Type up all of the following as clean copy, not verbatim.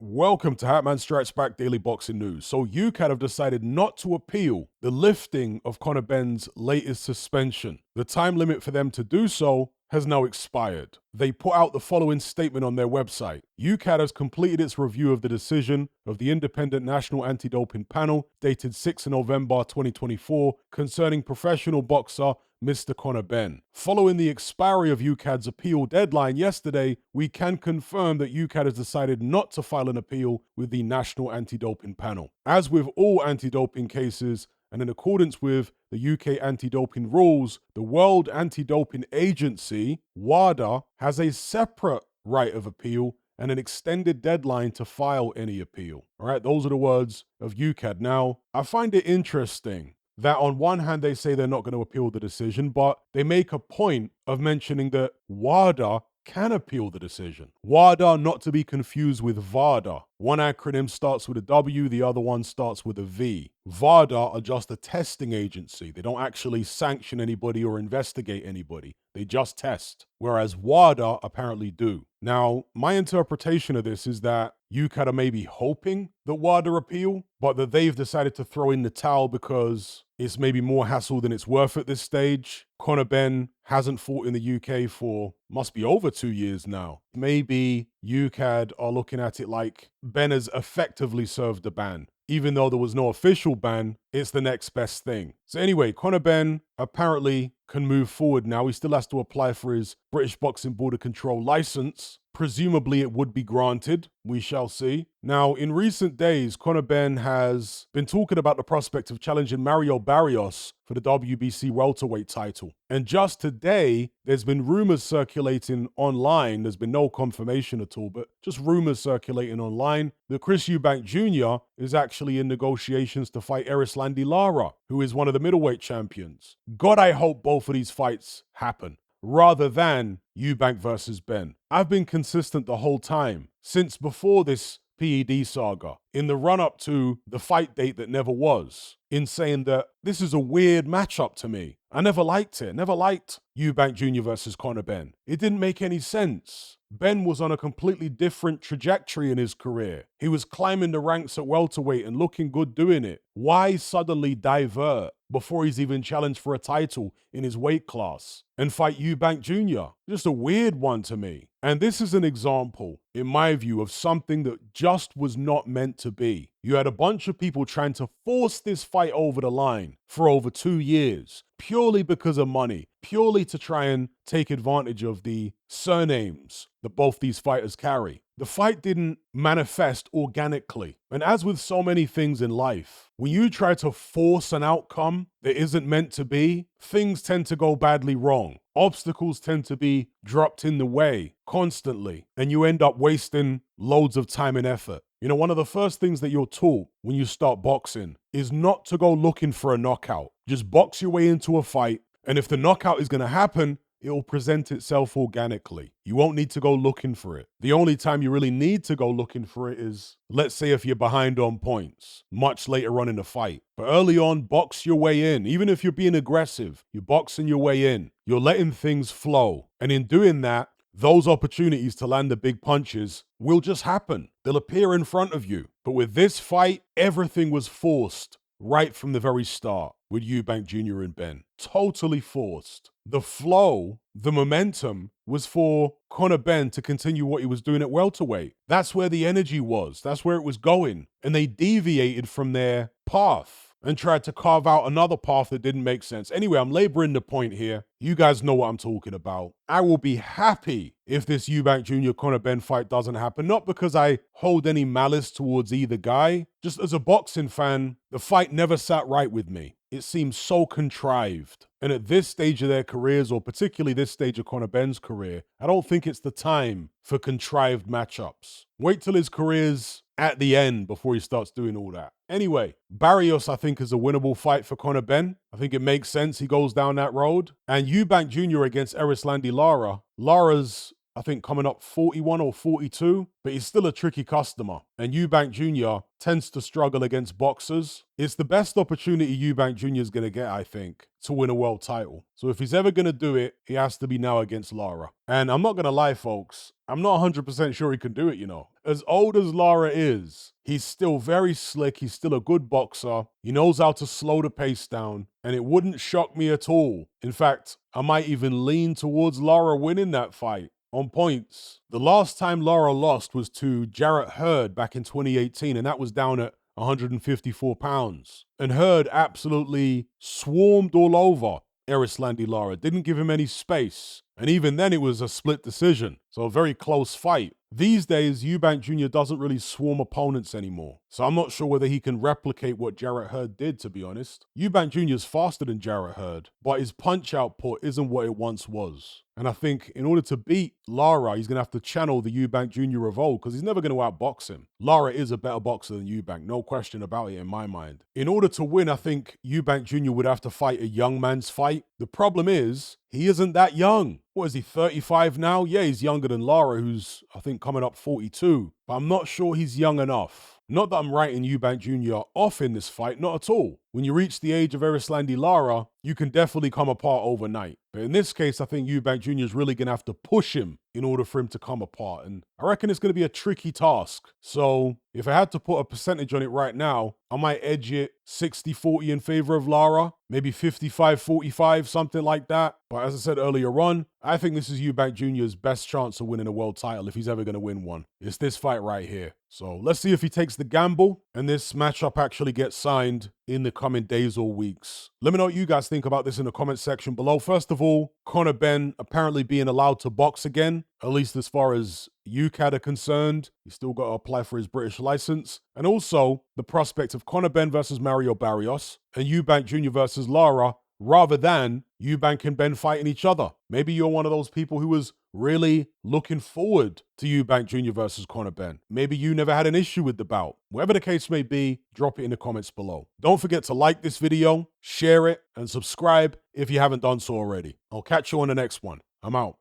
Welcome to Hatman Strikes Back Daily Boxing News. So Ukad have decided not to appeal the lifting of Conor Benn's latest suspension. The time limit for them to do so has now expired. They put out the following statement on their website. Ukad has completed its review of the decision of the Independent National Anti-Doping Panel dated 6 November 2024 concerning professional boxer Mr. Conor Benn. Following the expiry of Ukad's appeal deadline yesterday, we can confirm that Ukad has decided not to file an appeal with the National Anti-Doping Panel. As with all anti-doping cases, and in accordance with the UK anti-doping rules, the World Anti-Doping Agency, WADA, has a separate right of appeal and an extended deadline to file any appeal. All right, those are the words of Ukad. Now, I find it interesting that on one hand they say they're not going to appeal the decision, but they make a point of mentioning that WADA can appeal the decision. WADA, not to be confused with VADA. One acronym starts with a W, the other one starts with a V. VADA are just a testing agency. They don't actually sanction anybody or investigate anybody. They just test. Whereas WADA apparently do. Now, my interpretation of this is that Ukad are maybe hoping that WADA appeal, but that they've decided to throw in the towel because it's maybe more hassle than it's worth at this stage. Conor Benn hasn't fought in the UK for must be over 2 years now. Maybe Ukad are looking at it like Benn has effectively served the ban. Even though there was no official ban, it's the next best thing. So anyway, Conor Benn apparently can move forward now. He still has to apply for his British Boxing Border Control license. Presumably it would be granted. We shall see. Now, in recent days, Conor Benn has been talking about the prospect of challenging Mario Barrios for the WBC welterweight title. And just today, there's been rumors circulating online. There's been no confirmation at all, but just rumors circulating online that Chris Eubank Jr. is actually in negotiations to fight Erislandy Lara, who is one of the middleweight champions. God, I hope both of these fights happen, rather than Eubank versus Benn. I've been consistent the whole time, since before this PED saga, in the run-up to the fight date that never was, in saying that this is a weird matchup to me. I never liked it. Never liked Eubank Jr. versus Conor Benn. It didn't make any sense. Benn was on a completely different trajectory in his career. He was climbing the ranks at welterweight and looking good doing it. Why suddenly divert before he's even challenged for a title in his weight class and fight Eubank Jr.? Just a weird one to me. And this is an example, in my view, of something that just was not meant to be. You had a bunch of people trying to force this fight over the line for over 2 years, purely because of money, purely to try and take advantage of the surnames that both these fighters carry. The fight didn't manifest organically. And as with so many things in life, when you try to force an outcome that isn't meant to be, things tend to go badly wrong. Obstacles tend to be dropped in the way constantly, and you end up wasting loads of time and effort. You know, one of the first things that you're taught when you start boxing is not to go looking for a knockout. Just box your way into a fight, and if the knockout is going to happen, it will present itself organically. You won't need to go looking for it. The only time you really need to go looking for it is, let's say, if you're behind on points, much later on in the fight. But early on, box your way in. Even if you're being aggressive, you're boxing your way in. You're letting things flow. And in doing that, those opportunities to land the big punches will just happen. They'll appear in front of you. But with this fight, everything was forced right from the very start with Eubank Jr. and Benn. Totally forced. The flow, the momentum was for Conor Benn to continue what he was doing at welterweight. That's where the energy was. That's where it was going. And they deviated from their path and tried to carve out another path that didn't make sense. Anyway, I'm laboring the point here. You guys know what I'm talking about. I will be happy if this Eubank Jr. Conor Benn fight doesn't happen. Not because I hold any malice towards either guy. Just as a boxing fan, the fight never sat right with me. It seems so contrived. And at this stage of their careers, or particularly this stage of Conor Benn's career, I don't think it's the time for contrived matchups. Wait till his career's at the end before he starts doing all that. Anyway, Barrios, I think, is a winnable fight for Conor Benn. I think it makes sense he goes down that road. And Eubank Jr. against Erislandy Lara. Lara's I think coming up 41 or 42, but he's still a tricky customer. And Eubank Jr. tends to struggle against boxers. It's the best opportunity Eubank Jr. is going to get, I think, to win a world title. So if he's ever going to do it, he has to be now against Lara. And I'm not going to lie, folks, I'm not 100% sure he can do it, you know. As old as Lara is, he's still very slick. He's still a good boxer. He knows how to slow the pace down. And it wouldn't shock me at all. In fact, I might even lean towards Lara winning that fight on points. The last time Lara lost was to Jarrett Hurd back in 2018, and that was down at 154 pounds. And Hurd absolutely swarmed all over Erislandy Lara, didn't give him any space. And even then, it was a split decision. So a very close fight. These days, Eubank Jr. doesn't really swarm opponents anymore. So I'm not sure whether he can replicate what Jarrett Hurd did, to be honest. Eubank Jr. is faster than Jarrett Hurd, but his punch output isn't what it once was. And I think in order to beat Lara, he's going to have to channel the Eubank Jr. of old because he's never going to outbox him. Lara is a better boxer than Eubank, no question about it in my mind. In order to win, I think Eubank Jr. would have to fight a young man's fight. The problem is, he isn't that young. What is he, 35 now? Yeah, he's younger than Lara, who's, I think, coming up 42. But I'm not sure he's young enough. Not that I'm writing Eubank Jr. off in this fight, not at all. When you reach the age of Erislandy Lara, you can definitely come apart overnight. But in this case, I think Eubank Jr. is really going to have to push him in order for him to come apart. And I reckon it's going to be a tricky task. So if I had to put a percentage on it right now, I might edge it 60-40 in favor of Lara, maybe 55-45, something like that. But as I said earlier on, I think this is Eubank Jr.'s best chance of winning a world title if he's ever going to win one. It's this fight right here. So let's see if he takes the gamble and this matchup actually gets signed in the coming days or weeks. Let me know what you guys think about this in the comment section below. First of all, Conor Benn apparently being allowed to box again, at least as far as Ukad are concerned. He's still got to apply for his British license. And also the prospect of Conor Benn versus Mario Barrios and Eubank Jr. versus Lara, rather than Eubank and Benn fighting each other. Maybe you're one of those people who was really looking forward to Eubank Jr. versus Conor Benn. Maybe you never had an issue with the bout. Whatever the case may be, drop it in the comments below. Don't forget to like this video, share it, and subscribe if you haven't done so already. I'll catch you on the next one. I'm out.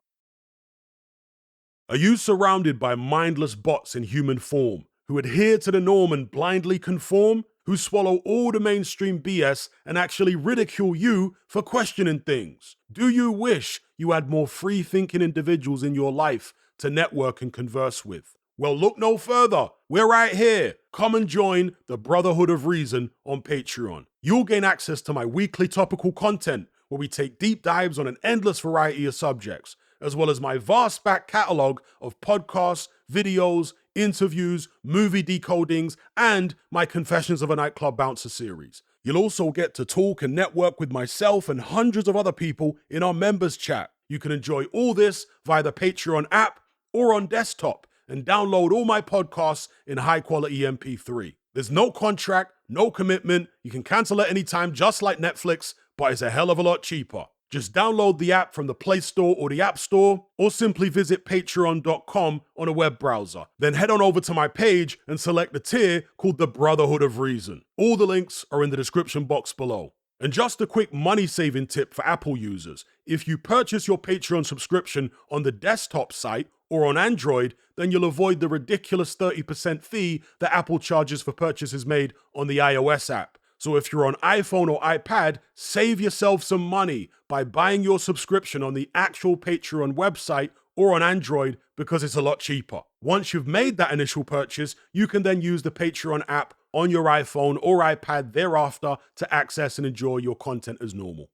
Are you surrounded by mindless bots in human form who adhere to the norm and blindly conform? Who swallow all the mainstream BS and actually ridicule you for questioning things? Do you wish you had more free-thinking individuals in your life to network and converse with? Well, look no further. We're right here. Come and join the Brotherhood of Reason on Patreon. You'll gain access to my weekly topical content where we take deep dives on an endless variety of subjects, as well as my vast back catalogue of podcasts, videos, interviews, movie decodings, and my Confessions of a Nightclub Bouncer series. You'll also get to talk and network with myself and hundreds of other people in our members chat. You can enjoy all this via the Patreon app or on desktop and download all my podcasts in high quality MP3. There's no contract, no commitment. You can cancel at any time, just like Netflix, but it's a hell of a lot cheaper. Just download the app from the Play Store or the App Store, or simply visit patreon.com on a web browser. Then head on over to my page and select the tier called the Brotherhood of Reason. All the links are in the description box below. And just a quick money-saving tip for Apple users. If you purchase your Patreon subscription on the desktop site or on Android, then you'll avoid the ridiculous 30% fee that Apple charges for purchases made on the iOS app. So if you're on iPhone or iPad, save yourself some money by buying your subscription on the actual Patreon website or on Android because it's a lot cheaper. Once you've made that initial purchase, you can then use the Patreon app on your iPhone or iPad thereafter to access and enjoy your content as normal.